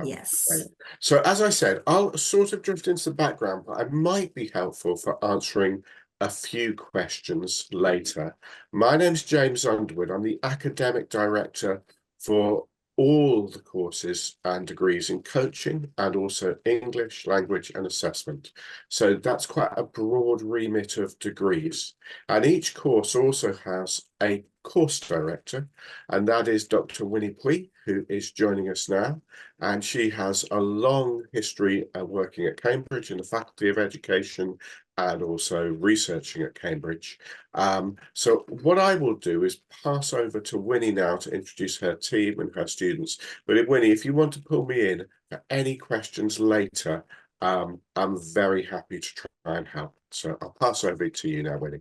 Yes. So as I said, I'll sort of drift into the background, but I might be helpful for answering a few questions later. My name's James Underwood. I'm the academic director for all the courses and degrees in coaching and also English, language and assessment. So that's quite a broad remit of degrees. And each course also has a course director, and that is Dr. Winnie Pui, who is joining us now. And she has a long history of working at Cambridge in the Faculty of Education and also researching at Cambridge. So what I will do is pass over to Winnie now to introduce her team and her students. But Winnie, if you want to pull me in for any questions later, I'm very happy to try and help. So I'll pass over to you now, Winnie.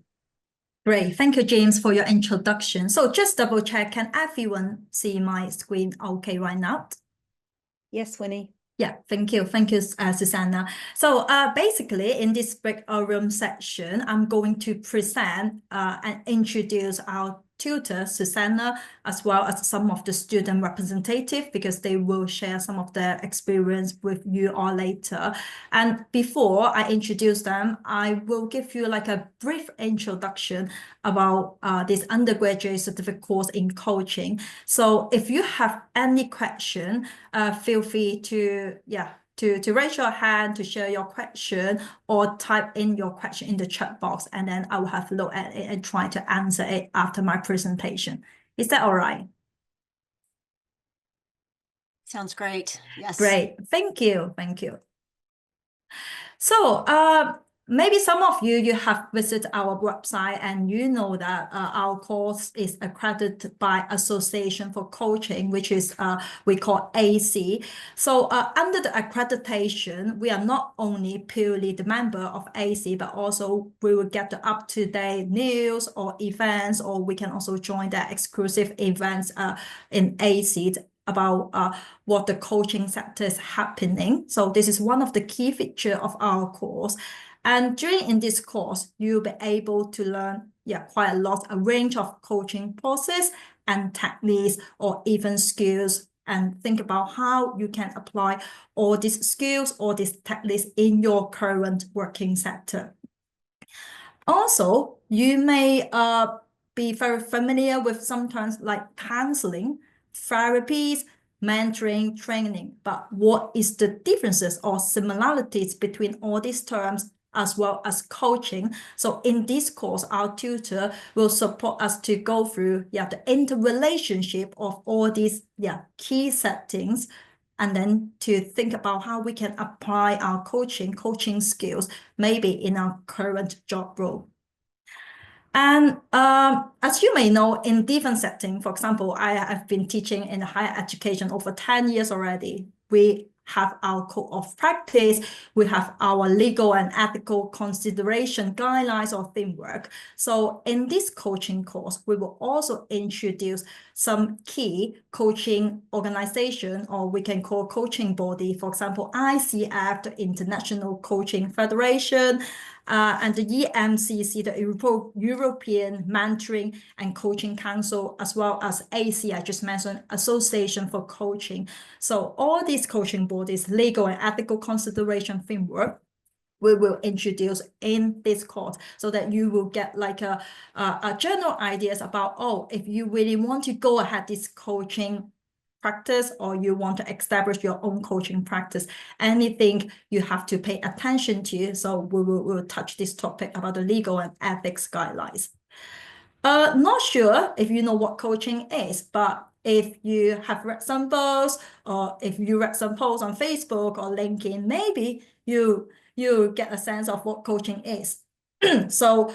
Great. Thank you, James, for your introduction. So just double check, can everyone see my screen okay right now? Yes, Winnie. Yeah, thank you. Thank you, Susanna. So basically, in this breakout room section, I'm going to present and introduce our tutor, Susanna, as well as some of the student representative, because they will share some of their experience with you all later. And before I introduce them, I will give you like a brief introduction about this undergraduate certificate course in coaching. So if you have any question, feel free to raise your hand to share your question or type in your question in the chat box, and then I will have a look at it and try to answer it after my presentation. Is that all right? Sounds great. Yes. Great. Thank you. Thank you. So maybe some of you have visited our website and you know that our course is accredited by Association for Coaching, which is we call AC. So under the accreditation, we are not only purely the member of AC, but also we will get the up-to-date news or events, or we can also join the exclusive events in AC about what the coaching sector is happening. So this is one of the key features of our course. And in this course, you'll be able to learn quite a range of coaching process and techniques or even skills, and think about how you can apply all these skills or these techniques in your current working sector. Also, you may be very familiar with sometimes like counseling, therapies, mentoring, training, but what is the differences or similarities between all these terms as well as coaching? So in this course, our tutor will support us to go through the interrelationship of all these key settings, and then to think about how we can apply our coaching skills maybe in our current job role. And as you may know, in different settings, for example, I have been teaching in higher education over 10 years already. We have our code of practice, we have our legal and ethical consideration guidelines or framework. So in this coaching course, we will also introduce some key coaching organization, or we can call coaching body, for example, ICF, the International Coaching Federation, and the EMCC, the European Mentoring and Coaching Council, as well as AC, I just mentioned, Association for Coaching. So all these coaching bodies, legal and ethical consideration framework, we will introduce in this course, so that you will get like a general ideas about, if you really want to go ahead this coaching practice, or you want to establish your own coaching practice, anything you have to pay attention to. So we will touch this topic about the legal and ethics guidelines. Not sure if you know what coaching is, but if you have read some books, or if you read some posts on Facebook or LinkedIn, maybe you get a sense of what coaching is. So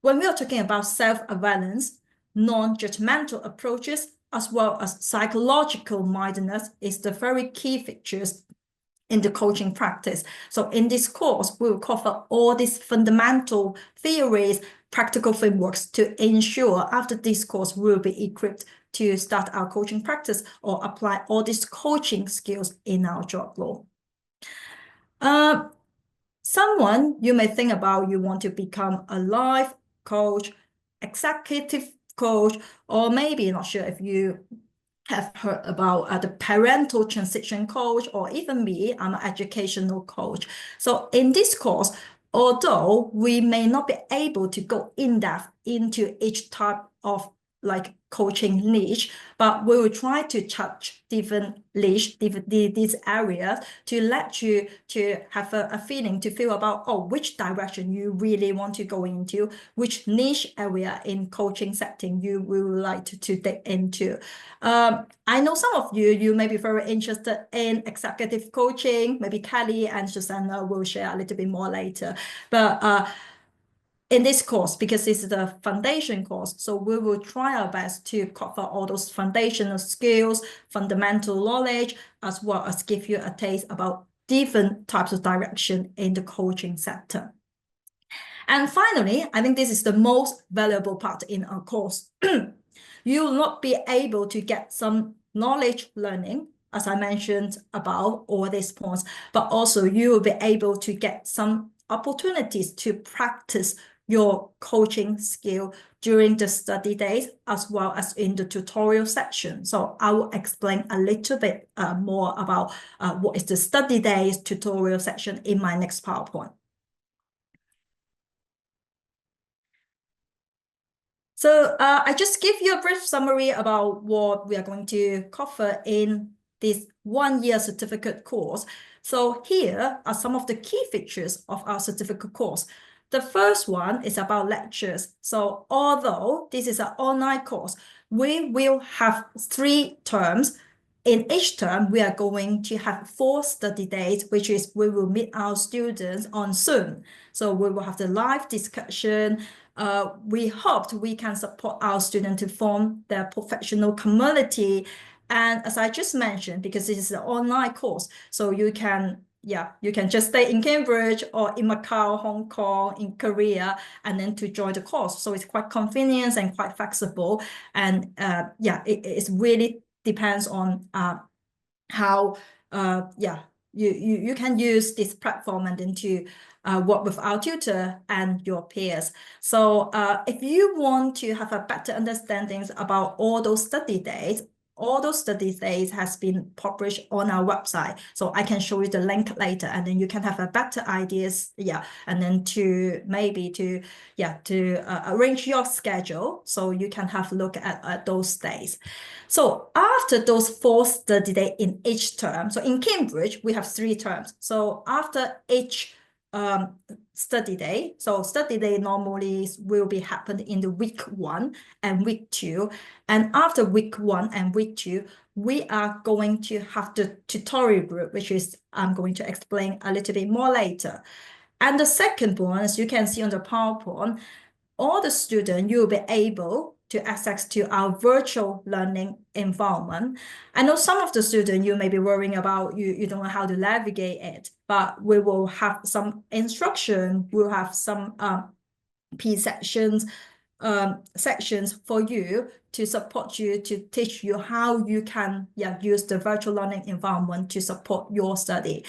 when we are talking about self-awareness, non-judgmental approaches, as well as psychological mindedness, is the very key features in the coaching practice. So in this course, we will cover all these fundamental theories, practical frameworks, to ensure after this course, we will be equipped to start our coaching practice or apply all these coaching skills in our job role. Someone you may think about, you want to become a life coach, executive coach, or maybe not sure if you have heard about the parental transition coach, or even me, I'm an educational coach. So in this course, although we may not be able to go in depth into each type of like coaching niche, but we will try to touch different niche, these areas to let you to have a feeling, to feel about, oh, which direction you really want to go into, which niche area in coaching setting you will like to dig into. I know some of you may be very interested in executive coaching. Maybe Kelly and Susanna will share a little bit more later. But in this course, because this is the foundation course, so we will try our best to cover all those foundational skills, fundamental knowledge, as well as give you a taste about different types of direction in the coaching sector. And finally, I think this is the most valuable part in our course. You will not be able to get some knowledge learning, as I mentioned about all these points, but also you will be able to get some opportunities to practice your coaching skill during the study days, as well as in the tutorial section. So I will explain a little bit more about what is the study days tutorial section in my next PowerPoint. So I just give you a brief summary about what we are going to cover in this 1-year certificate course. So here are some of the key features of our certificate course. The first one is about lectures. So although this is an online course, we will have 3 terms. In each term, we are going to have 4 study days, which is we will meet our students on Zoom. So we will have the live discussion. We hoped we can support our students to form their professional community. And as I just mentioned, because this is an online course, so you can just stay in Cambridge or in Macau, Hong Kong, in Korea, and then to join the course. So it's quite convenient and quite flexible. And it really depends on how you can use this platform and then to work with our tutor and your peers. So if you want to have a better understanding about all those study days has been published on our website. So I can show you the link later, and then you can have a better ideas, and then to arrange your schedule so you can have a look at those days. So after those 4 study days in each term, so in Cambridge, we have 3 terms. So after each study day, so study day normally will be happened in the week 1 and week 2. And after week 1 and week 2, we are going to have the tutorial group, which is I'm going to explain a little bit more later. And the second one, as you can see on the PowerPoint, all the students, you will be able to access to our virtual learning environment. I know some of the students, you may be worrying about, you don't know how to navigate it, but we will have some instruction, we'll have some P sections for you to support you, to teach you how you can use the virtual learning environment to support your study.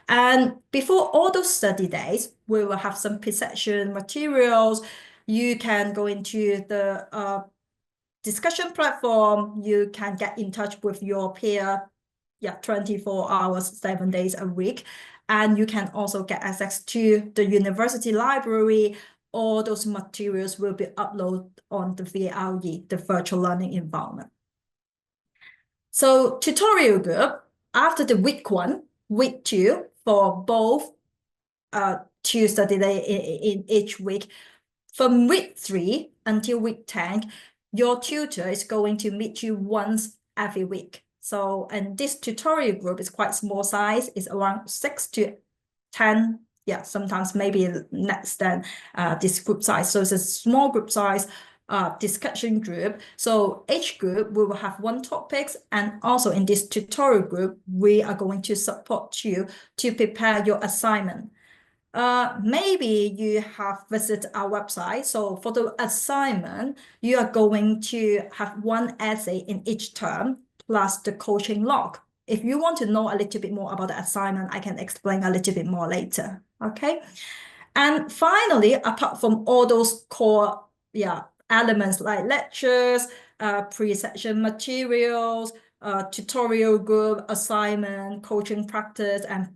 And before all those study days, we will have some P-section materials. You can go into the discussion platform. You can get in touch with your peer 24 hours, 7 days a week. And you can also get access to the university library. All those materials will be uploaded on the VLE, the virtual learning environment. So tutorial group, after the week 1, week 2, for both 2 study days in each week, from week 3 until week 10, your tutor is going to meet you once every week. So, and this tutorial group is quite small size, it's around 6 to 10, sometimes maybe less than this group size. So it's a small group size discussion group. So each group we will have 1 topic, and also in this tutorial group, we are going to support you to prepare your assignment. Maybe you have visited our website. So for the assignment, you are going to have 1 essay in each term, plus the coaching log. If you want to know a little bit more about the assignment, I can explain a little bit more later, okay? And finally, apart from all those core elements like lectures, pre-session materials, tutorial group, assignment, coaching practice, and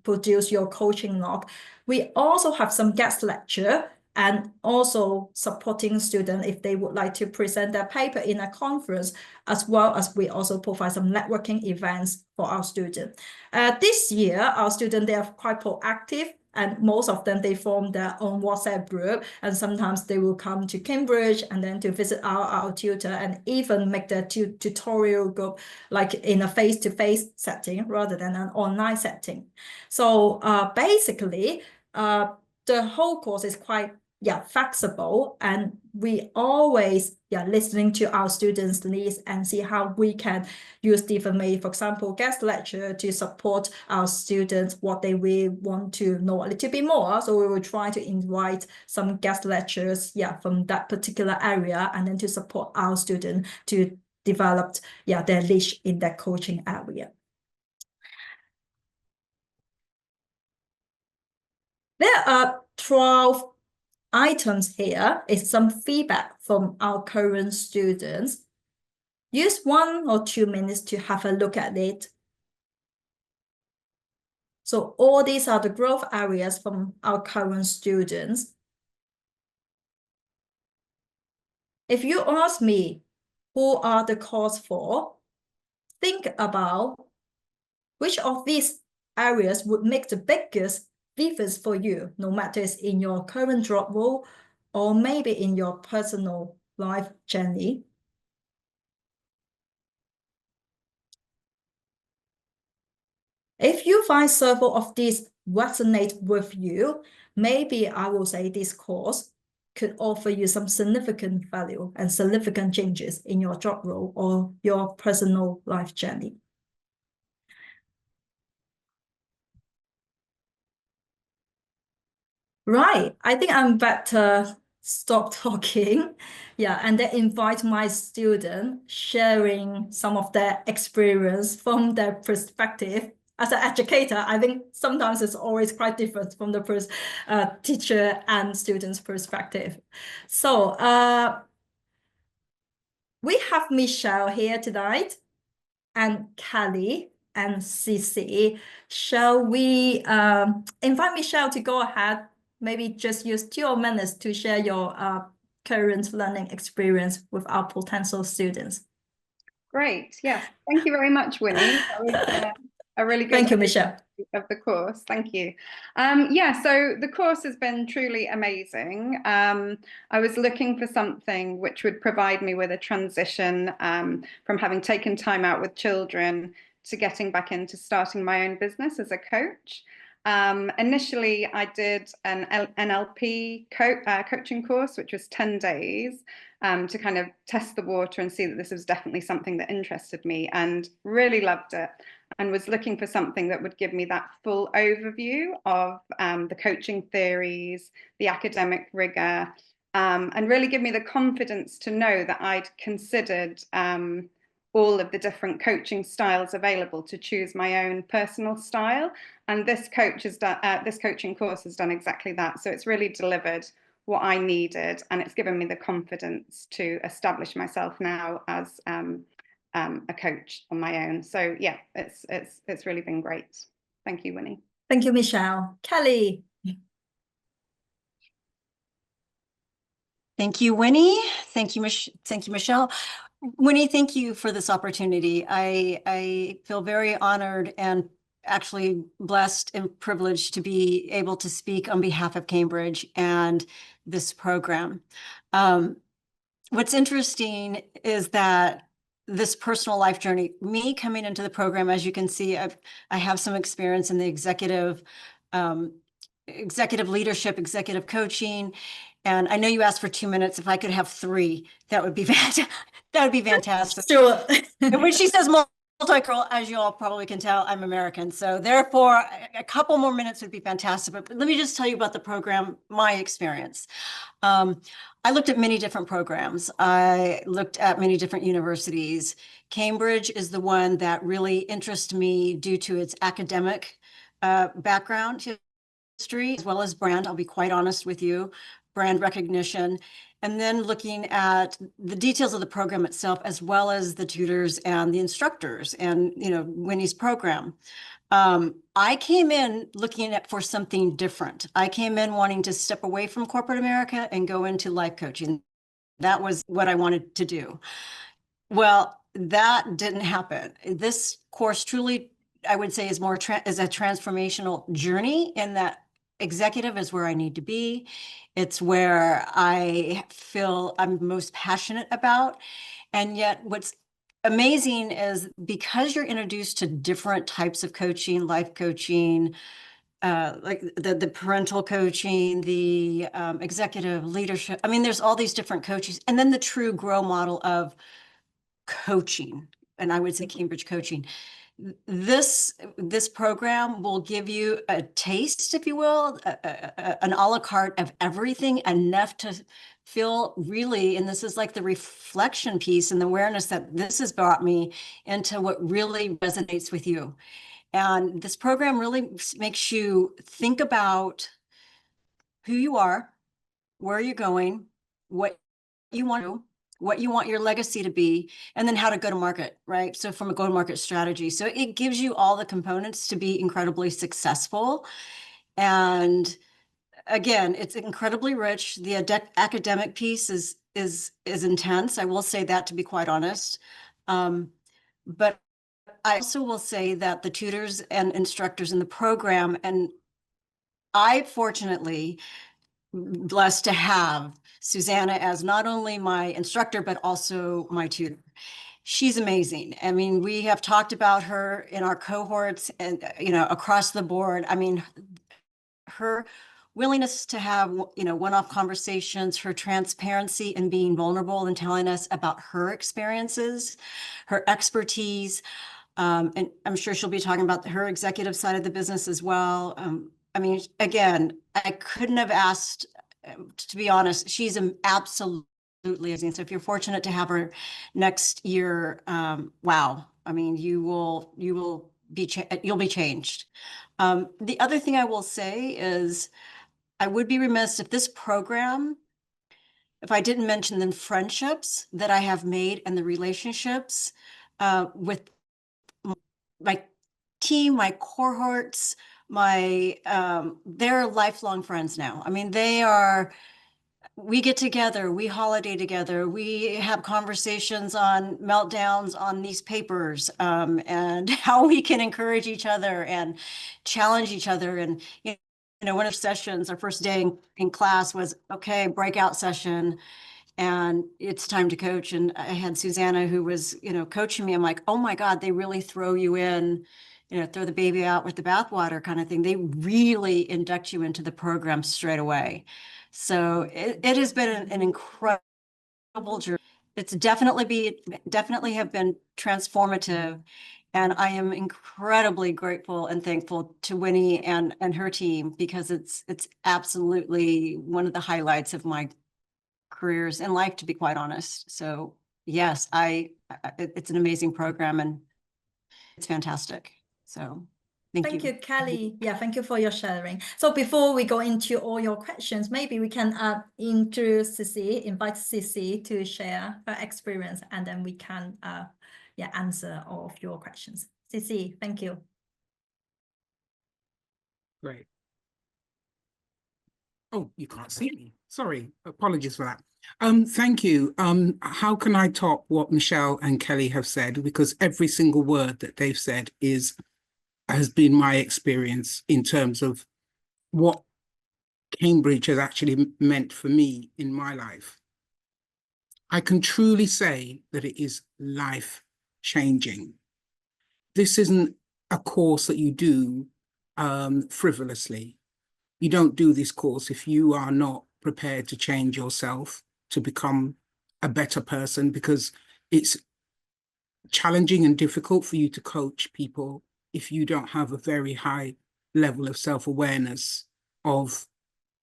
produce your coaching log. We also have some guest lecture and also supporting students if they would like to present their paper in a conference, as well as we also provide some networking events for our students. This year, our students, they are quite proactive, and most of them, they form their own WhatsApp group, and sometimes they will come to Cambridge and then to visit our tutor, and even make their tutorial group like in a face-to-face setting rather than an online setting. So basically, the whole course is quite flexible, and we always listening to our students' needs and see how we can use different ways. For example, guest lecture to support our students what they really want to know a little bit more. So we will try to invite some guest lecturers from that particular area, and then to support our students to develop their niche in that coaching area. There are 12 items here is some feedback from our current students. Use 1 or 2 minutes to have a look at it. So all these are the growth areas from our current students. If you ask me, who are the course for? Think about which of these areas would make the biggest difference for you, no matter it's in your current job role or maybe in your personal life journey. If you find several of these resonate with you, maybe I will say this course could offer you some significant value and significant changes in your job role or your personal life journey. Right, I think I'm better stop talking. And then invite my student sharing some of their experience from their perspective. As an educator, I think sometimes it's always quite different from the teacher and student's perspective. So we have Michelle here tonight, and Kelly and Cici. Shall we invite Michelle to go ahead? Maybe just use 2 minutes to share your current learning experience with our potential students. Great. Yes. Thank you very much, Winnie. That was a really good Thank you, Michelle. of the course. Thank you. So the course has been truly amazing. I was looking for something which would provide me with a transition from having taken time out with children to getting back into starting my own business as a coach. Initially, I did an NLP coaching course, which was 10 days to kind of test the water and see that this was definitely something that interested me, and really loved it, and was looking for something that would give me that full overview of the coaching theories, the academic rigor, and really give me the confidence to know that I'd considered all of the different coaching styles available to choose my own personal style. And this coaching course has done exactly that. So it's really delivered what I needed, and it's given me the confidence to establish myself now as a coach on my own. So yeah, it's really been great. Thank you, Winnie. Thank you, Michelle. Kelly. Thank you, Winnie. Thank you, Michelle. Winnie, thank you for this opportunity. I feel very honored and actually blessed and privileged to be able to speak on behalf of Cambridge and this program. What's interesting is that this personal life journey, me coming into the program, as you can see, I have some experience in the executive leadership, executive coaching. And I know you asked for 2 minutes. If I could have 3, that would be fantastic. That would be fantastic. Sure. And when she says multicultural, as you all probably can tell, I'm American. So therefore, a couple more minutes would be fantastic. But let me just tell you about the program, my experience. I looked at many different programs. I looked at many different universities. Cambridge is the one that really interests me due to its academic background history, as well as brand. I'll be quite honest with you, brand recognition. and then looking at the details of the program itself, as well as the tutors and the instructors and, you know, Winnie's program. I came in looking at for something different. I came in wanting to step away from corporate America and go into life coaching. That was what I wanted to do. Well, that didn't happen. This course truly, I would say, is more is a transformational journey, in that executive is where I need to be. It's where I feel I'm most passionate about. And yet what's amazing is, because you're introduced to different types of coaching, life coaching, like the parental coaching, the executive leadership. I mean, there's all these different coaches, and then the true grow model of coaching, and I would say Cambridge coaching. This program will give you a taste, if you will, an a la carte of everything, enough to feel really, and this is like the reflection piece and the awareness that this has brought me into what really resonates with you. And this program really makes you think about who you are, where you're going, what you want to, what you want your legacy to be, and then how to go to market, right? So from a go-to-market strategy. So it gives you all the components to be incredibly successful. And again, it's incredibly rich. The academic piece is intense. I will say that, to be quite honest. But I also will say that the tutors and instructors in the program, and I fortunately blessed to have Susanna as not only my instructor, but also my tutor. She's amazing. I mean, we have talked about her in our cohorts and, you know, across the board. I mean, her willingness to have, you know, one-off conversations, her transparency and being vulnerable and telling us about her experiences, her expertise. And I'm sure she'll be talking about her executive side of the business as well. I mean, again, I couldn't have asked, to be honest, she's absolutely amazing. So if you're fortunate to have her next year, wow. I mean, you'll be changed. The other thing I will say is, I would be remiss if this program, if I didn't mention the friendships that I have made and the relationships with my team, my cohorts, they're lifelong friends now. I mean, we get together, we holiday together, we have conversations on meltdowns on these papers, and how we can encourage each other and challenge each other. And, you know, one of the sessions, our first day in class was, okay, breakout session, and it's time to coach. And I had Susanna, who was, you know, coaching me. I'm like, oh my God, they really throw you in, you know, throw the baby out with the bathwater kind of thing. They really induct you into the program straight away. So it has been an incredible journey. It's definitely have been transformative. And I am incredibly grateful and thankful to Winnie and her team, because it's absolutely one of the highlights of my careers in life, to be quite honest. So yes, it's an amazing program and it's fantastic. So thank you, Kelly. Yeah, thank you for your sharing. So before we go into all your questions, maybe we can introduce Cici, invite Cici to share her experience, and then we can answer all of your questions. Cici, thank you. Great. Oh, you can't see me. Sorry, apologies for that. Thank you. How can I top what Michelle and Kelly have said? Because every single word that they've said has been my experience in terms of what Cambridge has actually meant for me in my life. I can truly say that it is life-changing. This isn't a course that you do frivolously. You don't do this course if you are not prepared to change yourself, to become a better person, because it's challenging and difficult for you to coach people if you don't have a very high level of self-awareness of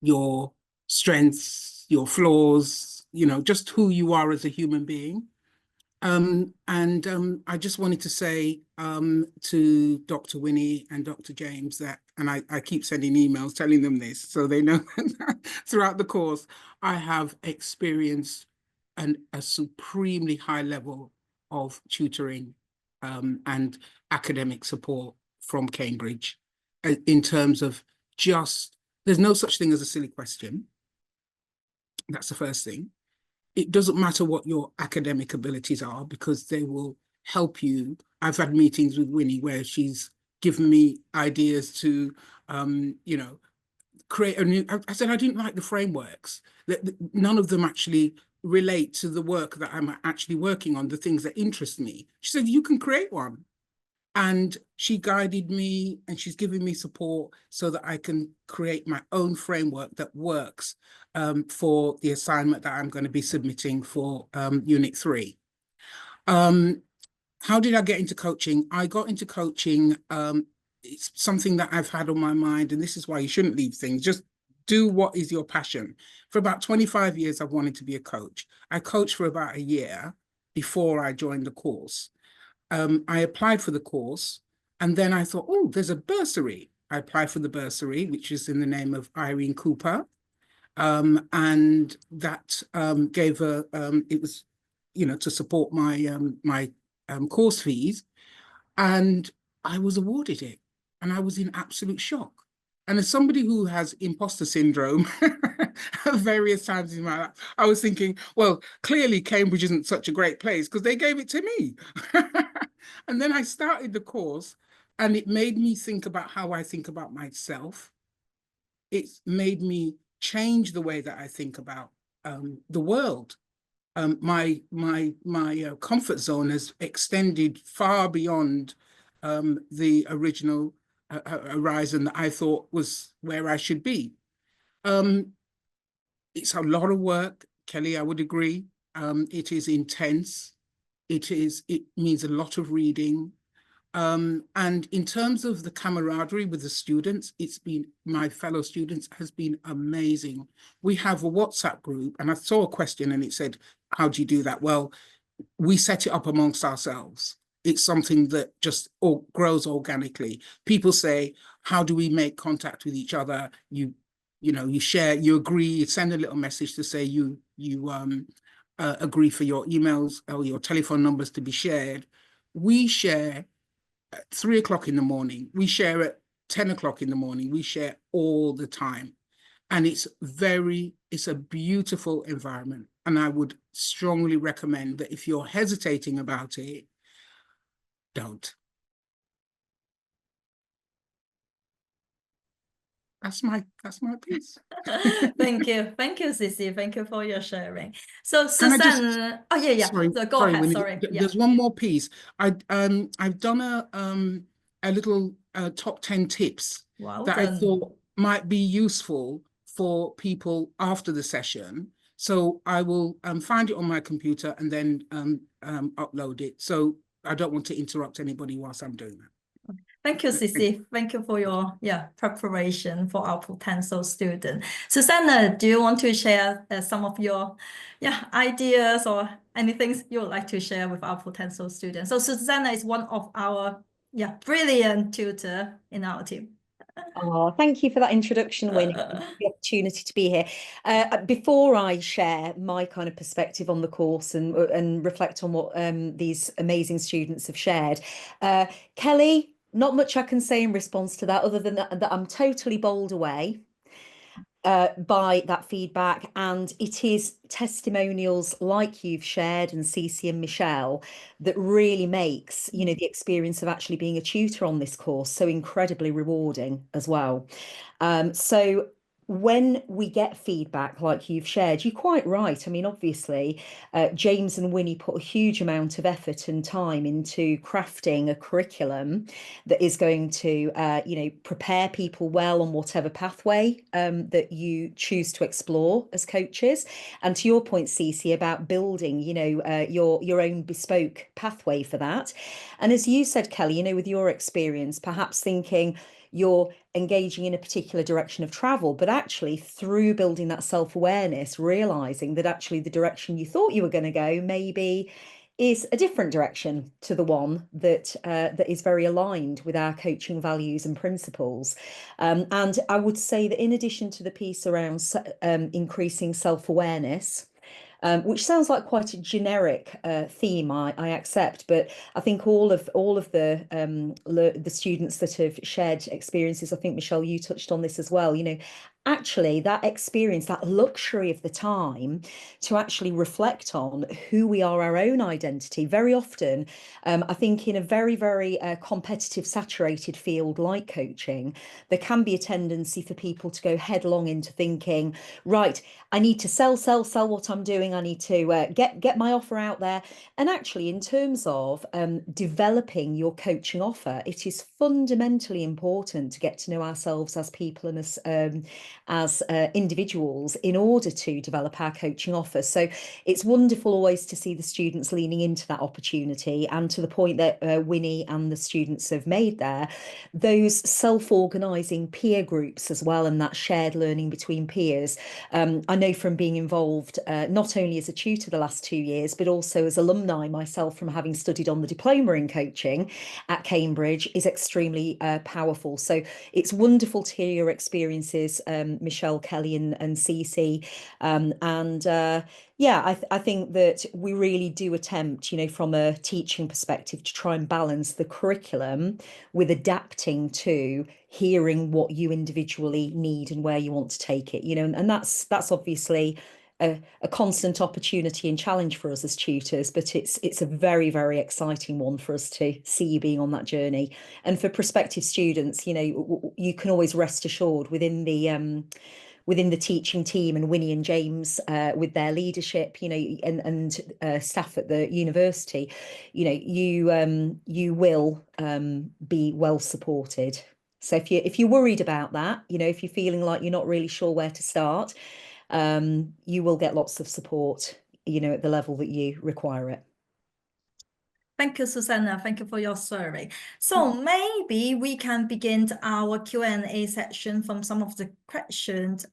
your strengths, your flaws, you know, just who you are as a human being. I just wanted to say to Dr. Winnie and Dr. James that, and I keep sending emails telling them this so they know throughout the course, I have experienced a supremely high level of tutoring and academic support from Cambridge in terms of just, there's no such thing as a silly question. That's the first thing. It doesn't matter what your academic abilities are because they will help you. I've had meetings with Winnie where she's given me ideas to, you know, create a new, I said, I didn't like the frameworks. None of them actually relate to the work that I'm actually working on, the things that interest me. She said, you can create one. And she guided me and she's giving me support so that I can create my own framework that works for the assignment that I'm going to be submitting for Unit 3. How did I get into coaching? I got into coaching, it's something that I've had on my mind, and this is why you shouldn't leave things. Just do what is your passion. For about 25 years, I've wanted to be a coach. I coached for about a year before I joined the course. I applied for the course and then I thought, oh, there's a bursary. I applied for the bursary, which is in the name of Irene Cooper. And that gave it was, you know, to support my course fees. And I was awarded it and I was in absolute shock. And as somebody who has imposter syndrome various times in my life, I was thinking, well, clearly Cambridge isn't such a great place because they gave it to me. And then I started the course and it made me think about how I think about myself. It's made me change the way that I think about the world. My comfort zone has extended far beyond the original horizon that I thought was where I should be. It's a lot of work, Kelly, I would agree. It is intense. It means a lot of reading. And in terms of the camaraderie with the students, my fellow students has been amazing. We have a WhatsApp group and I saw a question and it said, how do you do that? Well, we set it up amongst ourselves. It's something that just grows organically. People say, how do we make contact with each other? You share, you agree, you send a little message to say you agree for your emails or your telephone numbers to be shared. We share at 3 o'clock in the morning. We share at 10 o'clock in the morning. We share all the time. And it's a beautiful environment. And I would strongly recommend that if you're hesitating about it, don't. That's my piece. Thank you, Sissy. Thank you for your sharing. So Can I just- Susanne, oh yeah. Sorry, So go ahead. Winnie, Sorry. there's one more piece. I've done a little top 10 tips Well that I done. thought might be useful for people after the session. So I will find it on my computer and then upload it. So I don't want to interrupt anybody whilst I'm doing that. Thank you, Sissy. Thank you for your preparation for our potential student. Susanna, do you want to share some of your ideas or anything you would like to share with our potential students? So Susanna is one of our brilliant tutor in our team. Oh, thank you for that introduction, Winnie, the opportunity to be here. Before I share my kind of perspective on the course and reflect on what these amazing students have shared, Kelly, not much I can say in response to that other than that I'm totally bowled away by that feedback, and it is testimonials like you've shared and Cece and Michelle that really makes the experience of actually being a tutor on this course so incredibly rewarding as well. So when we get feedback like you've shared, you're quite right. I mean, obviously, James and Winnie put a huge amount of effort and time into crafting a curriculum that is going to, prepare people well on whatever pathway that you choose to explore as coaches. And to your point, Cece, about building, your own bespoke pathway for that. And as you said, Kelly, with your experience, perhaps thinking you're engaging in a particular direction of travel, but actually through building that self-awareness, realizing that actually the direction you thought you were going to go maybe is a different direction to the one that that is very aligned with our coaching values and principles. And I would say that in addition to the piece around increasing self-awareness, which sounds like quite a generic theme, I accept, but I think all of the students that have shared experiences, I think Michelle, you touched on this as well, you know, actually that experience, that luxury of the time to actually reflect on who we are, our own identity. Very often, I think in a very, very competitive, saturated field like coaching, there can be a tendency for people to go headlong into thinking, right, I need to sell what I'm doing. I need to get my offer out there. And actually, in terms of developing your coaching offer, it is fundamentally important to get to know ourselves as people and as individuals in order to develop our coaching offer. So it's wonderful always to see the students leaning into that opportunity, and to the point that Winnie and the students have made there, those self-organising peer groups as well, and that shared learning between peers. I know from being involved not only as a tutor the last 2 years, but also as alumni myself from having studied on the diploma in coaching at Cambridge, is extremely powerful. So it's wonderful to hear your experiences, Michelle, Kelly and Cece. Yeah, I think that we really do attempt, you know, from a teaching perspective, to try and balance the curriculum with adapting to hearing what you individually need and where you want to take it, you know, and that's obviously a constant opportunity and challenge for us as tutors, but it's a very, very exciting one for us to see you being on that journey. And for prospective students, you know, you can always rest assured within the teaching team, and Winnie and James with their leadership, you know, and staff at the university, you know, you will be well supported. So if you're worried about that, you know, if you're feeling like you're not really sure where to start, you will get lots of support, you know, at the level that you require it. Thank you, Susanna. Thank you for your survey. So maybe we can begin our Q&A section from some of the questions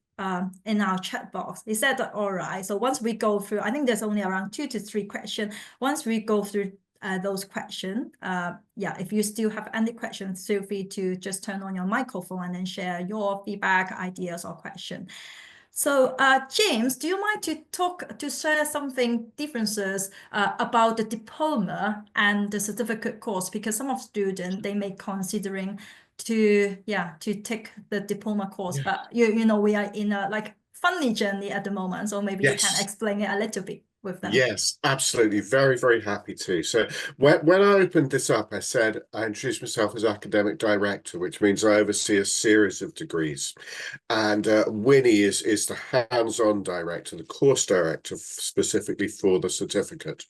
in our chat box. Is that all right? So once we go through, I think there's only around 2 to 3 questions. Once we go through those questions, yeah, if you still have any questions, feel free to just turn on your microphone and then share your feedback, ideas, or question. So, James, do you mind to share something differences about the diploma and the certificate course? Because some of students, they may considering to take the diploma course, but you know, we are in a like funny journey at the moment, so maybe you can explain it a little bit with them. Yes, absolutely. Very, very happy to. So when I opened this up, I said I introduced myself as academic director, which means I oversee a series of degrees. And Winnie is the hands-on director, the course director specifically for the certificate.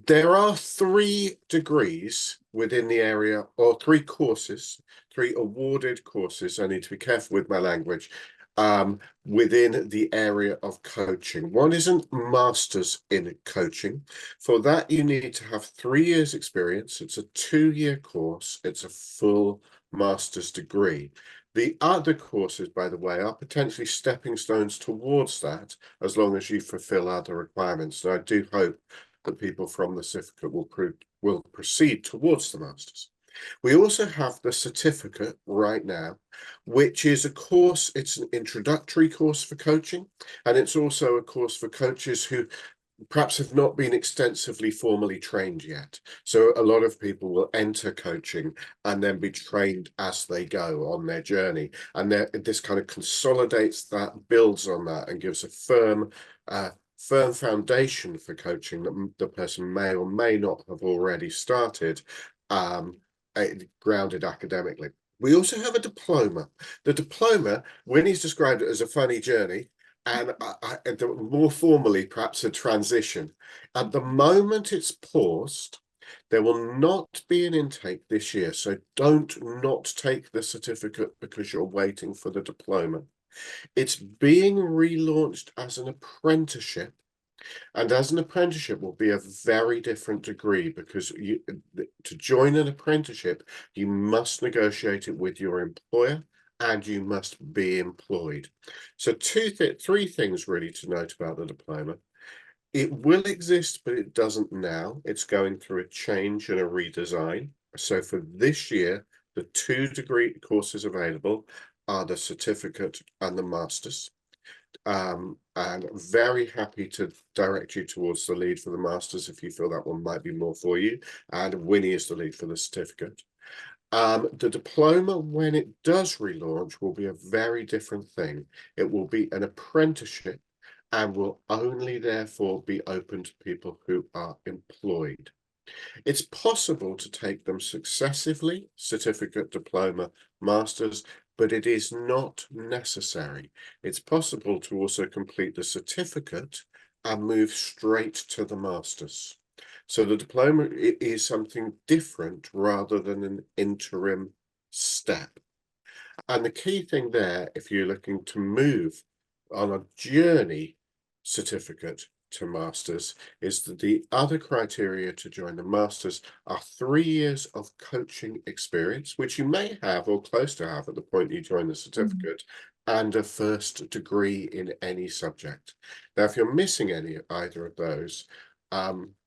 There are 3 degrees within the area, or 3 courses, 3 awarded courses. I need to be careful with my language. Within the area of coaching. One is a master's in coaching. For that, you need to have 3 years experience. It's a 2-year course. It's a full master's degree. The other courses, by the way, are potentially stepping stones towards that, as long as you fulfill other requirements. And I do hope that people from the certificate will proceed towards the master's. We also have the certificate right now, which is a course. It's an introductory course for coaching, and it's also a course for coaches who perhaps have not been extensively formally trained yet. So a lot of people will enter coaching and then be trained as they go on their journey. And this kind of consolidates that, builds on that, and gives a firm foundation for coaching that the person may or may not have already started, grounded academically. We also have a diploma. The diploma, Winnie's described it as a funny journey, and more formally, perhaps a transition. At the moment it's paused. There will not be an intake this year, so don't not take the certificate because you're waiting for the diploma. It's being relaunched as an apprenticeship. And as an apprenticeship will be a very different degree, because to join an apprenticeship, you must negotiate it with your employer and you must be employed. So 3 things really to note about the diploma. It will exist, but it doesn't now. It's going through a change and a redesign. So for this year, the 2 degree courses available are the certificate and the master's. And very happy to direct you towards the lead for the master's if you feel that one might be more for you. And Winnie is the lead for the certificate. The diploma, when it does relaunch, will be a very different thing. It will be an apprenticeship and will only therefore be open to people who are employed. It's possible to take them successively, certificate, diploma, master's, but it is not necessary. It's possible to also complete the certificate and move straight to the master's. So the diploma is something different rather than an interim step. And the key thing there, if you're looking to move on a journey certificate to masters, is that the other criteria to join the masters are 3 years of coaching experience, which you may have or close to have at the point you join the certificate, and a first degree in any subject. Now, if you're missing either of those,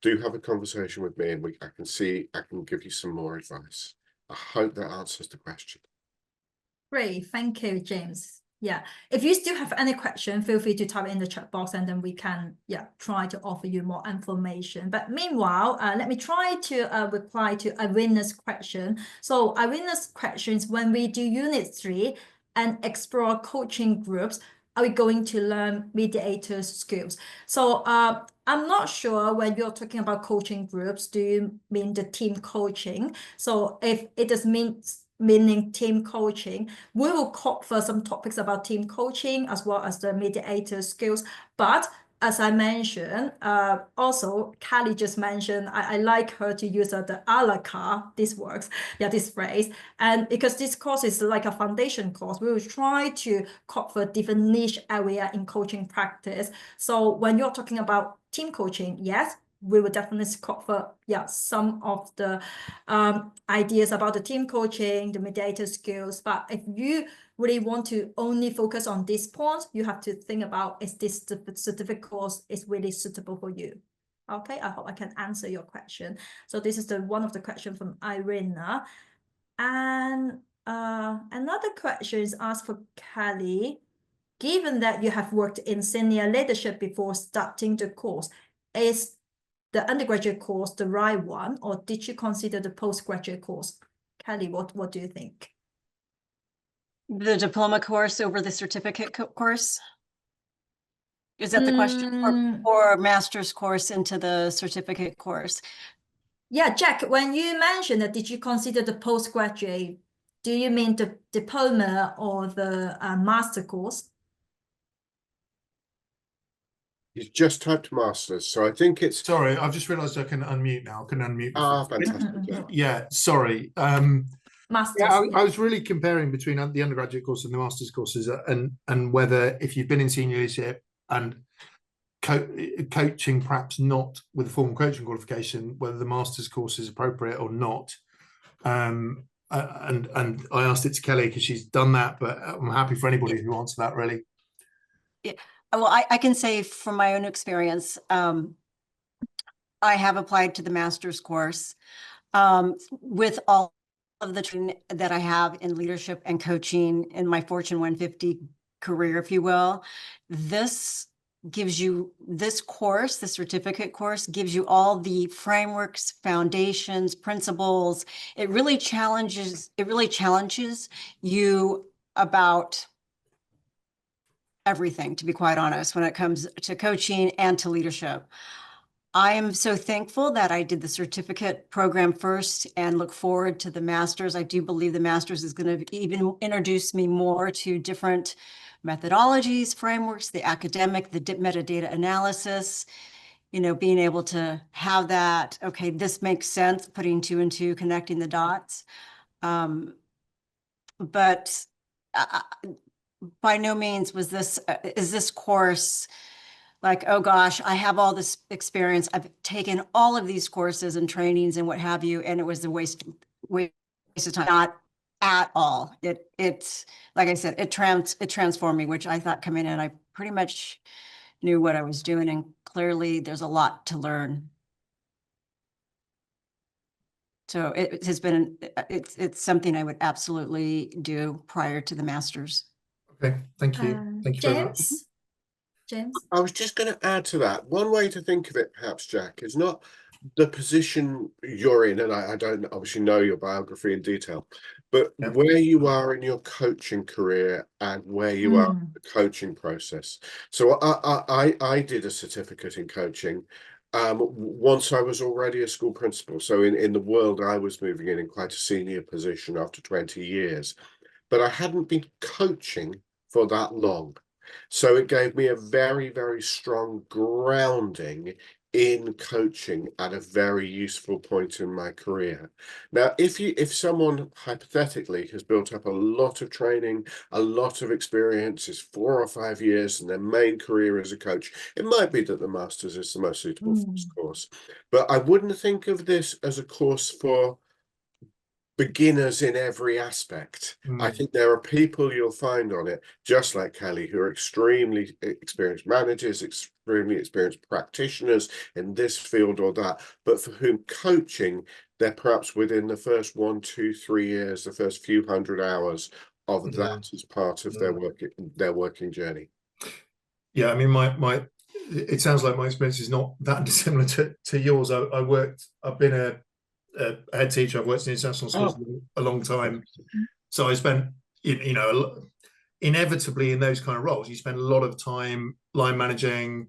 do have a conversation with me, and I can give you some more advice. I hope that answers the question. Great, thank you, James. Yeah, if you still have any question, feel free to type in the chat box, and then we can try to offer you more information. But meanwhile, let me try to reply to Irina's question. So Irina's question is, when we do Unit 3 and explore coaching groups, are we going to learn mediator skills? So I'm not sure when you're talking about coaching groups, do you mean the team coaching? So if it does meaning team coaching, we will cover some topics about team coaching as well as the mediator skills. But as I mentioned, also Kelly just mentioned, I like her to use the a la carte, this works, this phrase. And because this course is like a foundation course, we will try to cover different niche area in coaching practice. So when you're talking about team coaching, yes, we will definitely cover some of the ideas about the team coaching, the mediator skills. But if you really want to only focus on this point, you have to think about, is this certificate course is really suitable for you? Okay, I hope I can answer your question. So this is one of the questions from Irina. And another question is asked for Kelly. Given that you have worked in senior leadership before starting the course, is the undergraduate course the right one, or did you consider the postgraduate course? Kelly, what do you think? The diploma course over the certificate course? Is that the question? Or master's course into the certificate course? Yeah, Jack, when you mentioned that, did you consider the postgraduate, do you mean the diploma or the master course? He's just typed masters, so I think it's... Sorry, I've just realised I can unmute now. I can unmute. Fantastic. Yeah, sorry. Masters, yeah, I was really comparing between the undergraduate course and the master's courses, and whether, if you've been in senior leadership and coaching, perhaps not with a formal coaching qualification, whether the master's course is appropriate or not. And I asked it to Kelly because she's done that, but I'm happy for anybody who answers that, really. Yeah. Well, I can say from my own experience, I have applied to the master's course with all of the training that I have in leadership and coaching in my Fortune 150 career, if you will. This course, the certificate course, gives you all the frameworks, foundations, principles. It really challenges you about everything, to be quite honest, when it comes to coaching and to leadership. I am so thankful that I did the certificate program first and look forward to the master's. I do believe the master's is going to even introduce me more to different methodologies, frameworks, the academic, the metadata analysis, being able to have that, okay, this makes sense, putting 2 and 2, connecting the dots. But by no means is this course like, oh gosh, I have all this experience, I've taken all of these courses and trainings and what have you, and it was a waste of time. Not at all. It's like I said, it transformed me, which I thought coming in, I pretty much knew what I was doing, and clearly there's a lot to learn. So it has been, it's something I would absolutely do prior to the master's. Okay, thank you. Thank you very much. James? I was just going to add to that. One way to think of it, perhaps, Jack, is not the position you're in, and I don't obviously know your biography in detail, but Yep. where you are in your coaching career and where you are in the coaching process. So I did a certificate in coaching once I was already a school principal. So in the world, I was moving in quite a senior position after 20 years, but I hadn't been coaching for that long. So it gave me a very, very strong grounding in coaching at a very useful point in my career. Now, if someone hypothetically has built up a lot of training, a lot of experience, is 4 or 5 years, and their main career as a coach, it might be that the Masters is the most suitable for this course. But I wouldn't think of this as a course for beginners in every aspect. I think there are people you'll find on it, just like Kelly, who are extremely experienced managers, extremely experienced practitioners in this field or that, but for whom coaching, they're perhaps within the first 1, 2, 3 years, the first few hundred hours of that as part of their working journey. Yeah, I mean, it sounds like my experience is not that dissimilar to yours. I've been a head teacher. I've worked in international schools a long time, so I spent, you know, inevitably in those kind of roles, you spend a lot of time line managing,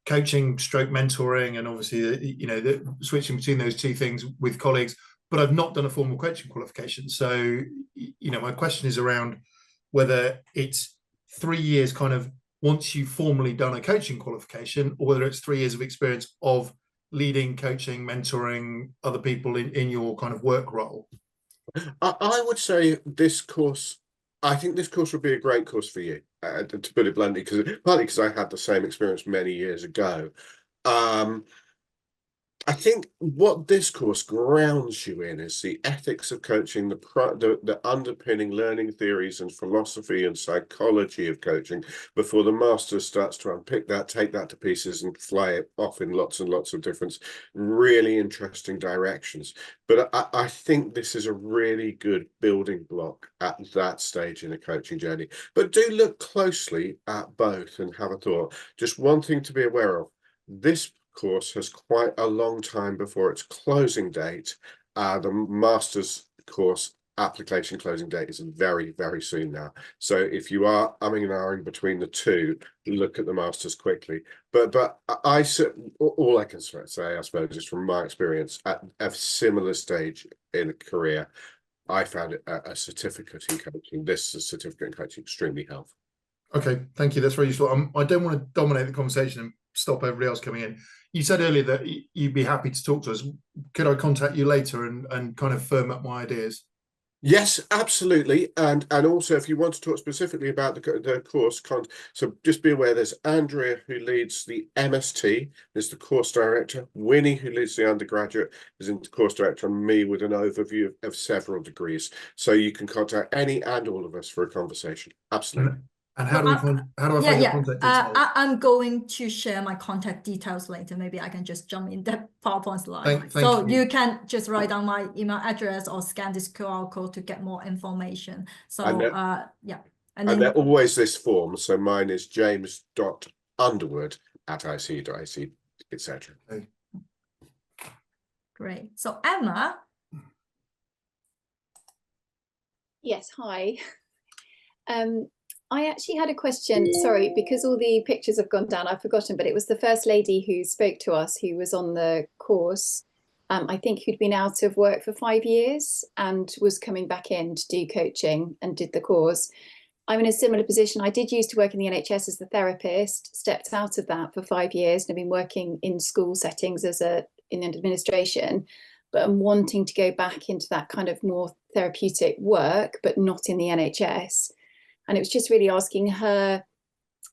coaching, stroke mentoring, and obviously, you know, switching between those two things with colleagues. But I've not done a formal coaching qualification, so you know, my question is around whether it's 3 years kind of once you've formally done a coaching qualification, or whether it's 3 years of experience of leading, coaching, mentoring other people in your kind of work role. I would say this course, I think this course would be a great course for you, to put it bluntly, partly because I had the same experience many years ago. I think what this course grounds you in is the ethics of coaching, the underpinning learning theories and philosophy and psychology of coaching, before the master starts to unpick that, take that to pieces and fly it off in lots and lots of different, really interesting directions. But I think this is a really good building block at that stage in a coaching journey. But do look closely at both and have a thought. Just one thing to be aware of, this course has quite a long time before its closing date. The master's course application closing date is very, very soon now. So if you are umming and ahhing between the two, look at the master's quickly. But all I can say, I suppose, is from my experience at a similar stage in a career, I found it a certificate in coaching. This is a certificate in coaching extremely helpful. Okay, thank you. That's very useful. I don't want to dominate the conversation and stop everybody else coming in. You said earlier that you'd be happy to talk to us. Could I contact you later and kind of firm up my ideas? Yes, absolutely. And also, if you want to talk specifically about the course, so just be aware there's Andrea, who leads the MST, is the course director. Winnie, who leads the undergraduate, is the course director, and me with an overview of several degrees. So you can contact any and all of us for a conversation. Absolutely. And how do I find your contact details? I'm going to share my contact details later. Maybe I can just jump in that PowerPoint slide. Thank you. You can just write down my email address or scan this QR code to get more information. So yeah. And they're always this form. So mine is james.underwood@icu.ac, etc. Okay. Great. So Emma. Yes, hi. I actually had a question, sorry, because all the pictures have gone down, I've forgotten, but it was the first lady who spoke to us who was on the course. I think who'd been out of work for 5 years and was coming back in to do coaching and did the course. I'm in a similar position. I did used to work in the NHS as a therapist, stepped out of that for 5 years, and have been working in school settings in administration, but I'm wanting to go back into that kind of more therapeutic work, but not in the NHS. And it was just really asking her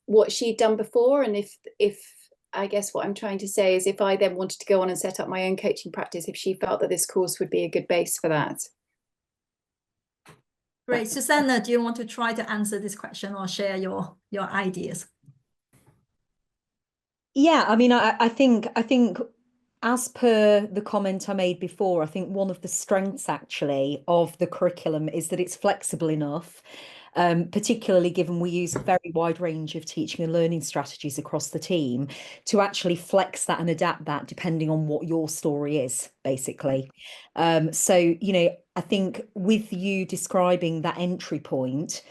what she'd done before, and if I guess what I'm trying to say is if I then wanted to go on and set up my own coaching practice, if she felt that this course would be a good base for that. Great. Susanna, do you want to try to answer this question or share your ideas? Yeah, I mean, I think as per the comment I made before, I think one of the strengths actually of the curriculum is that it's flexible enough, particularly given we use a very wide range of teaching and learning strategies across the team to actually flex that and adapt that depending on what your story is, basically. So, you know, I think with you describing that entry point,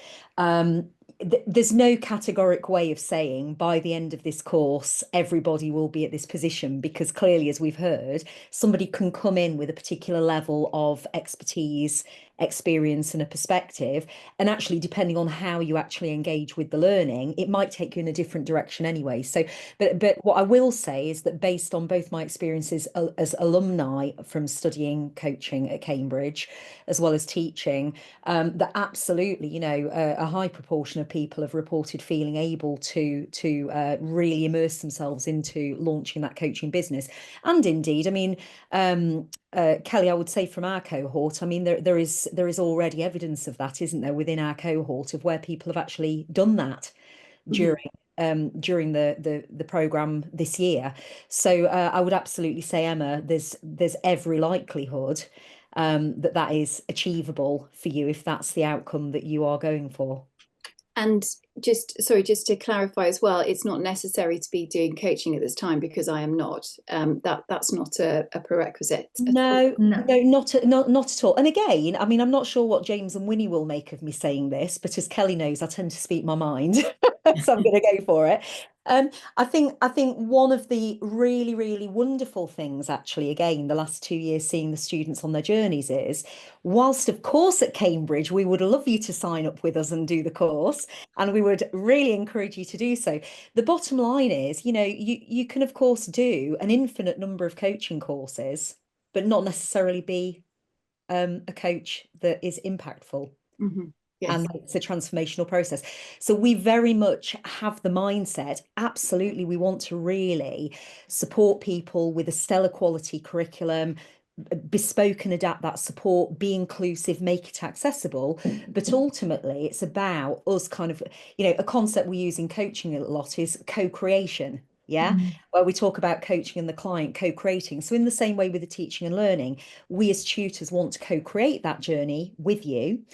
there's no categoric way of saying by the end of this course, everybody will be at this position, because clearly, as we've heard, somebody can come in with a particular level of expertise, experience, and a perspective. And actually, depending on how you actually engage with the learning, it might take you in a different direction anyway. So, but what I will say is that based on both my experiences as alumni from studying coaching at Cambridge, as well as teaching, that absolutely, you know, a high proportion of people have reported feeling able to really immerse themselves into launching that coaching business. And indeed, I mean, Kelly, I would say from our cohort, I mean, there is already evidence of that, isn't there, within our cohort, of where people have actually done that during the program this year. So I would absolutely say, Emma, there's every likelihood that is achievable for you if that's the outcome that you are going for. And just to clarify as well, it's not necessary to be doing coaching at this time, because I am not. That's not a prerequisite. No, not at all. And again, I mean, I'm not sure what James and Winnie will make of me saying this, but as Kelly knows, I tend to speak my mind, so I'm going to go for it. I think one of the really, really wonderful things, actually, again, the last 2 years seeing the students on their journeys is, whilst of course at Cambridge we would love you to sign up with us and do the course, and we would really encourage you to do so, the bottom line is, you know, you can of course do an infinite number of coaching courses, but not necessarily be a coach that is impactful. Yes. And it's a transformational process. So we very much have the mindset, absolutely, we want to really support people with a stellar quality curriculum, bespoke and adapt that support, be inclusive, make it accessible. But ultimately, it's about us kind of, you know, a concept we use in coaching a lot is co-creation. Yeah, where we talk about coaching and the client co-creating. So in the same way with the teaching and learning, we as tutors want to co-create that journey with you,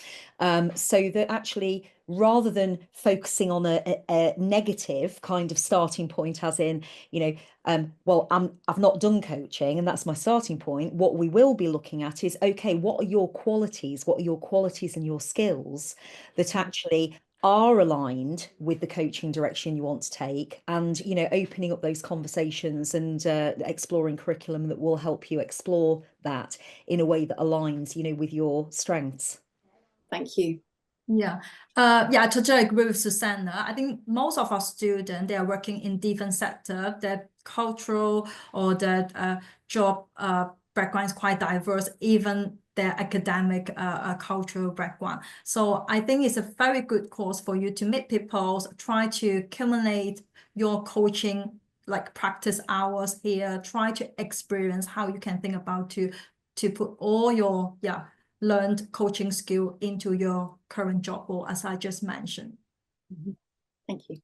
so that actually, rather than focusing on a negative kind of starting point, as in, you know, well, I've not done coaching and that's my starting point. What we will be looking at is, okay, what are your qualities? What are your qualities and your skills that actually are aligned with the coaching direction you want to take? And, you know, opening up those conversations and exploring curriculum that will help you explore that in a way that aligns, you know, with your strengths. Thank you. Yeah, I totally agree with Susanna. I think most of our students, they are working in different sectors. Their cultural or their job background is quite diverse, even their academic cultural background. So I think it's a very good course for you to meet people, try to accumulate your coaching like practice hours here, try to experience how you can think about to put all your learned coaching skill into your current job role, as I just mentioned. Thank you.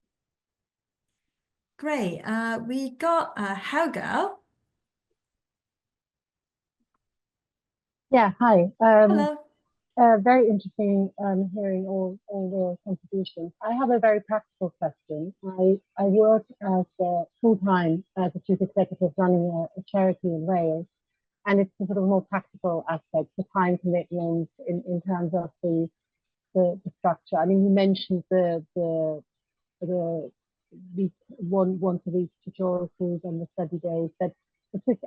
Great. We got Helga. Yeah, hi. Hello. Very interesting hearing all the contributions. I have a very practical question. I work as full-time as a chief executive running a charity in Wales, and it's the sort of more practical aspects, the time commitment in terms of the structure. I mean, you mentioned the once a week tutorial tools and the study days, but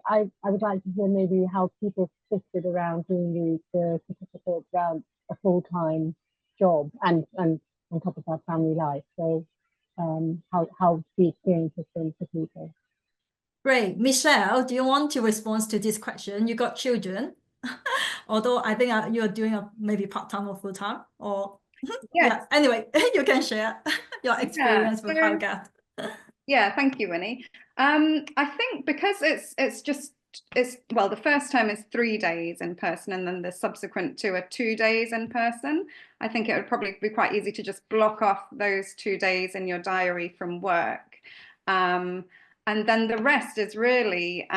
I would like to hear maybe how people shifted around doing the certificate around a full-time job and on top of that family life. So how the experience has been for people. Great. Michelle, do you want to respond to this question? You got children, although I think you're doing maybe part-time or full-time, or Yes. Anyway, you can share your experience with Helga. Yeah, thank you, Winnie. I think because well, the first term is 3 days in person, and then the subsequent 2 are 2 days in person. I think it would probably be quite easy to just block off those 2 days in your diary from work. And then the rest is really,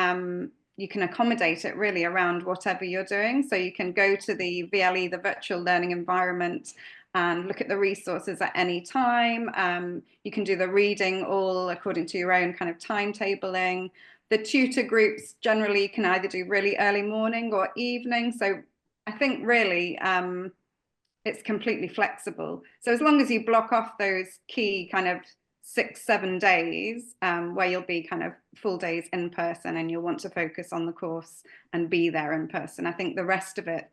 you can accommodate it really around whatever you're doing. So you can go to the VLE, the virtual learning environment, and look at the resources at any time. You can do the reading all according to your own kind of timetabling. The tutor groups generally can either do really early morning or evening. So I think really it's completely flexible. So as long as you block off those key kind of 6-7 days where you'll be kind of full days in person and you'll want to focus on the course and be there in person, I think the rest of it,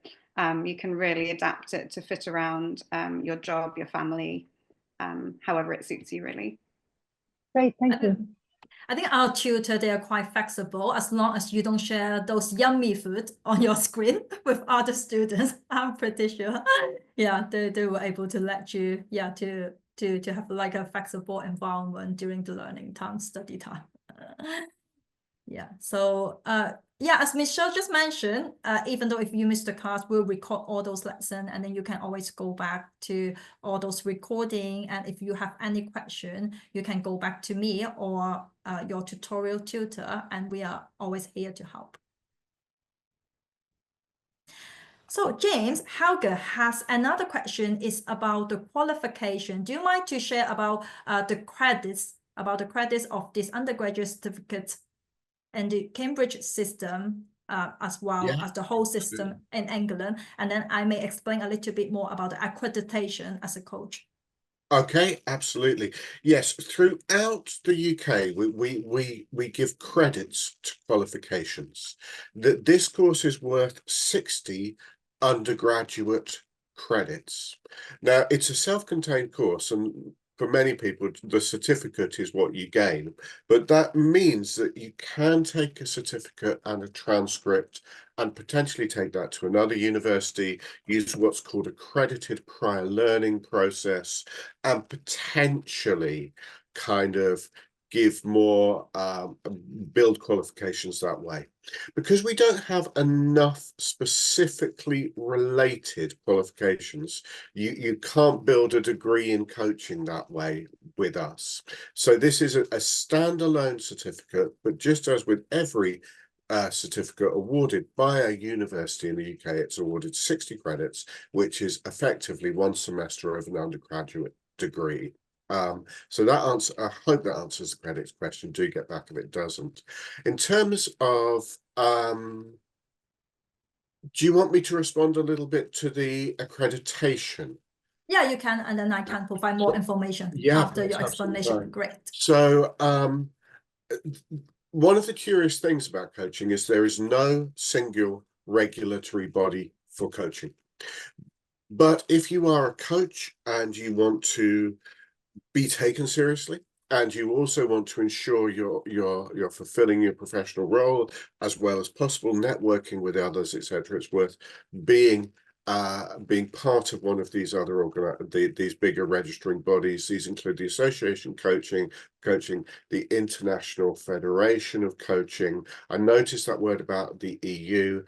you can really adapt it to fit around your job, your family, however it suits you really. Great, thank you. I think our tutor, they are quite flexible as long as you don't share those yummy food on your screen with other students. I'm pretty sure, yeah, they were able to let you, yeah, to have like a flexible environment during the learning time, study time. Yeah, so yeah, as Michelle just mentioned, even though if you miss the class, we'll record all those lessons and then you can always go back to all those recording. And if you have any question, you can go back to me or your tutorial tutor, and we are always here to help. So James Helga has another question, is about the qualification. Do you mind to share about the credits of this undergraduate certificate and the Cambridge system, as well as the whole system in England? And then I may explain a little bit more about the accreditation as a coach. Okay, absolutely. Yes, throughout the UK, we give credits to qualifications. This course is worth 60 undergraduate credits. Now, it's a self-contained course, and for many people, the certificate is what you gain, but that means that you can take a certificate and a transcript and potentially take that to another university, use what's called accredited prior learning process, and potentially kind of give more, build qualifications that way. Because we don't have enough specifically related qualifications, you can't build a degree in coaching that way with us. So this is a standalone certificate, but just as with every certificate awarded by a university in the UK, it's awarded 60 credits, which is effectively 1 semester of an undergraduate degree. So that answer, I hope that answers the credits question. Do get back if it doesn't. In terms of, do you want me to respond a little bit to the accreditation? Yeah, you can, and then I can provide more information after your explanation. Great. So one of the curious things about coaching is there is no single regulatory body for coaching. But if you are a coach and you want to be taken seriously, and you also want to ensure you're fulfilling your professional role as well as possible, networking with others, etc., it's worth being part of one of these other these bigger registering bodies. These include the Association Coaching, the International Federation of Coaching. I noticed that word about the EU.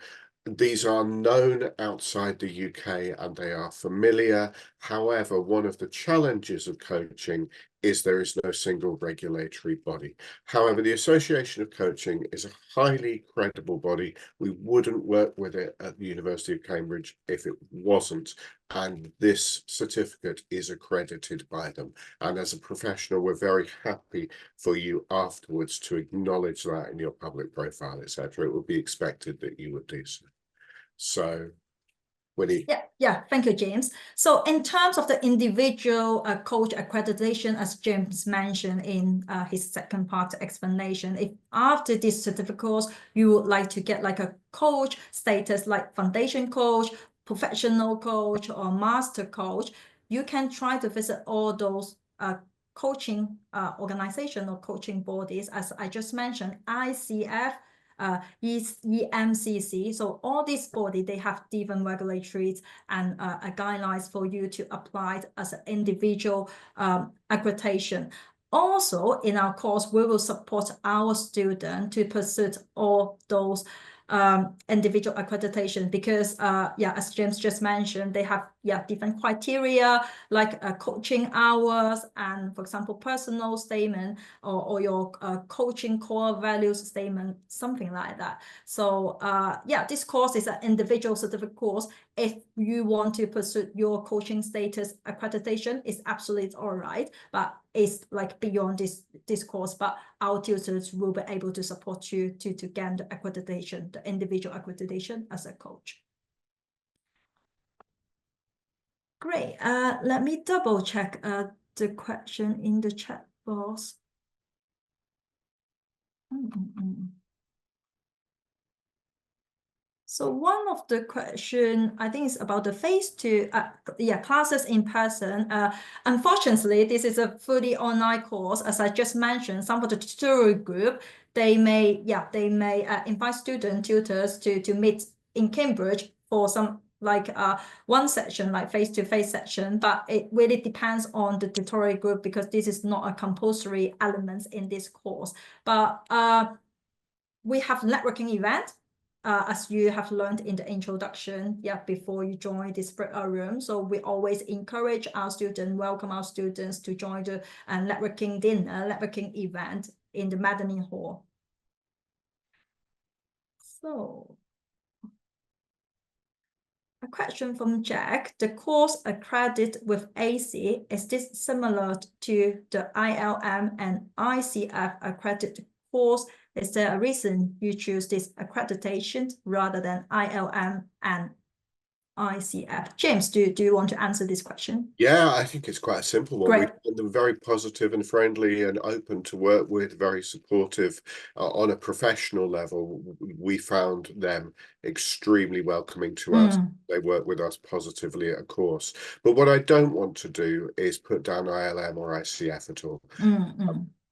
These are known outside the UK and they are familiar. However, one of the challenges of coaching is there is no single regulatory body. However, the Association of Coaching is a highly credible body. We wouldn't work with it at the University of Cambridge if it wasn't. And this certificate is accredited by them. And as a professional, we're very happy for you afterwards to acknowledge that in your public profile, etc. It would be expected that you would do so. So, Winnie. Yeah, thank you, James. So in terms of the individual coach accreditation, as James mentioned in his second part explanation, if after this certificate course, you would like to get like a coach status like foundation coach, professional coach, or master coach, you can try to visit all those coaching organization or coaching bodies, as I just mentioned, ICF, EMCC. So all these bodies, they have different regulatories and guidelines for you to apply as an individual accreditation. Also, in our course, we will support our students to pursue all those individual accreditation, because as James just mentioned, they have different criteria like coaching hours and, for example, personal statement or your coaching core values statement, something like that. So this course is an individual certificate course. If you want to pursue your coaching status accreditation, it's absolutely all right, but it's like beyond this course. But our tutors will be able to support you to gain the accreditation, the individual accreditation as a coach. Great. Let me double check the question in the chat box. So one of the question, I think, is about the phase 2 classes in person. Unfortunately, this is a fully online course. As I just mentioned, some of the tutorial group, they may invite student tutors to meet in Cambridge for some one session, like face-to-face session, but it really depends on the tutorial group, because this is not a compulsory element in this course. But we have networking event, as you have learned in the introduction, before you join this breakout room. So we always encourage our students, welcome our students to join the networking dinner, networking event in the Mezzanine Hall. So, a question from Jack: the course accredited with AC, is this similar to the ILM and ICF accredited course? Is there a reason you choose this accreditation rather than ILM and ICF? James, do you want to answer this question? Yeah, I think it's quite a simple one. Great. We find them very positive and friendly and open to work with, very supportive. On a professional level, we found them extremely welcoming to us. They work with us positively at a course. But what I don't want to do is put down ILM or ICF at all.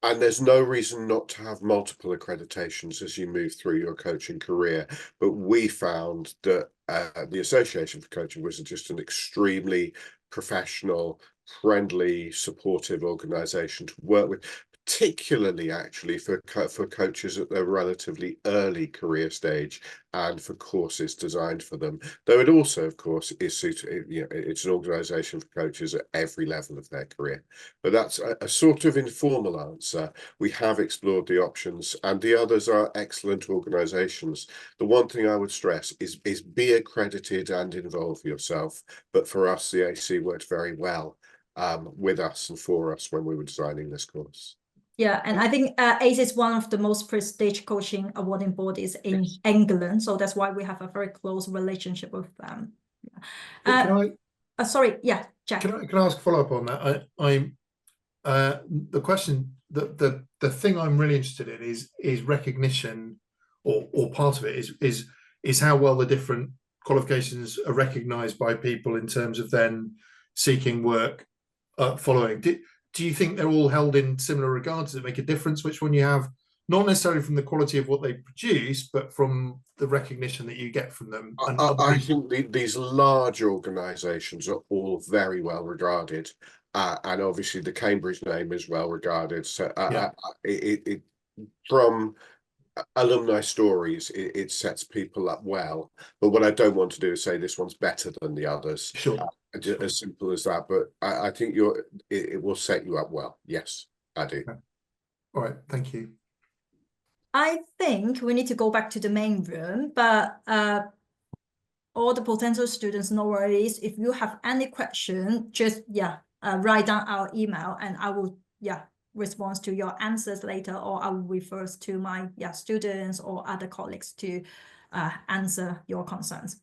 And there's no reason not to have multiple accreditations as you move through your coaching career. But we found that the Association for Coaching was just an extremely professional, friendly, supportive organisation to work with, particularly actually for coaches at their relatively early career stage and for courses designed for them. Though it also, of course, is suited, it's an organisation for coaches at every level of their career. But that's a sort of informal answer. We have explored the options, and the others are excellent organisations. The one thing I would stress is be accredited and involve yourself. But for us, the AC worked very well with us and for us when we were designing this course. Yeah, and I think ACE is one of the most prestigious coaching awarding bodies in England, so that's why we have a very close relationship with them. Sorry, Jack. Can I ask a follow-up on that? The question, the thing I'm really interested in is recognition, or part of it is how well the different qualifications are recognised by people in terms of then seeking work following. Do you think they're all held in similar regard? Does it make a difference which one you have? Not necessarily from the quality of what they produce, but from the recognition that you get from them. I think these large organisations are all very well regarded, and obviously the Cambridge name is well regarded. So from alumni stories, it sets people up well. But what I don't want to do is say this one's better than the others. Sure. As simple as that. But I think it will set you up well. Yes, I do. Okay. All right, thank you. I think we need to go back to the main room, but all the potential students, no worries. If you have any question, just write down our email, and I will respond to your answers later, or I will refer to my students or other colleagues to answer your concerns.